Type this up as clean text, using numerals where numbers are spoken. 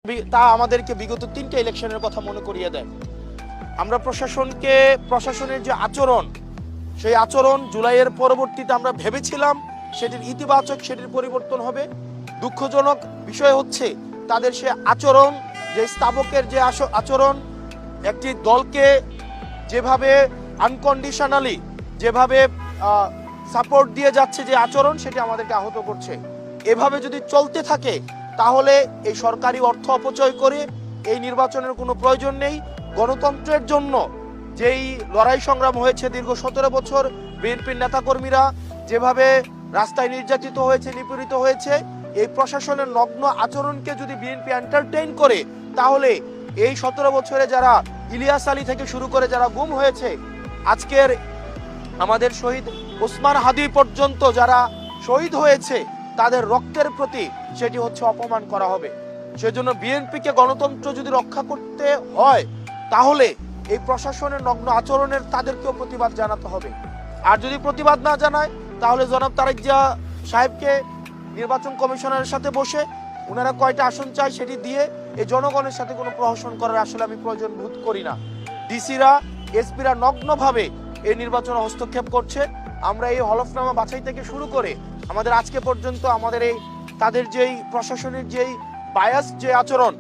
তা আমাদেরকে বিগত 3টে ইলেকশনের কথা মনে করিয়ে দেয়। আমরা প্রশাসনের যে আচরণ, সেই আচরণ জুলাইয়ের পরবর্তীতে আমরা ভেবেছিলাম সেটির ইতিবাচক, সেটির পরিবর্তন হবে। দুঃখজনক বিষয় হচ্ছে তাদের সে আচরণ, যে স্থাবকের যে আচরণ, একটি দলকে যেভাবে আনকন্ডিশনালি যেভাবে সাপোর্ট দিয়ে যাচ্ছে যে আচরণ, সেটি আমাদেরকে আহত করছে। এভাবে যদি চলতে থাকে তাহলে এই সরকারি অর্থ অপচয় করে এই নির্বাচনের কোনো প্রয়োজন নেই। গণতন্ত্রের জন্য যেই লড়াই সংগ্রাম হয়েছে দীর্ঘ 17 বছর, বিএনপির নেতাকর্মীরা যেভাবে রাস্তায় নির্যাতিত হয়েছে, নিপীড়িত হয়েছে, এই প্রশাসনের নগ্ন আচরণকে যদি বিএনপি এন্টারটেইন করে তাহলে এই 17 বছরে যারা ইলিয়াস আলী থেকে শুরু করে যারা গুম হয়েছে, আজকের আমাদের শহীদ ওসমান হাদি পর্যন্ত যারা শহীদ হয়েছে, তাদের রক্তের প্রতি সেটি হচ্ছে অপমান করা হবে। সেজন্য বিএনপিকে গণতন্ত্র যদি রক্ষা করতে হয় তাহলে এই প্রশাসনের নগ্ন আচরণের তাদেরকেও প্রতিবাদ জানাতে হবে। আর যদি প্রতিবাদ না জানায় তাহলে জনাব তারেক জিয়া সাহেবকে নির্বাচন কমিশনারের সাথে বসে ওনারা কয়টা আসন চায় সেটি দিয়ে এই জনগণের সাথে কোনো প্রহসন করার আসলে আমি প্রয়োজন বোধ করি না। ডিসিরা, এসপিরা নগ্নভাবে এই নির্বাচনে হস্তক্ষেপ করছে। আমরা এই হলফনামা বাছাই থেকে শুরু করে আমাদের আজকে পর্যন্ত আমাদের এই তাদের যেই প্রশাসনের যেই বায়াস যে আচরণ,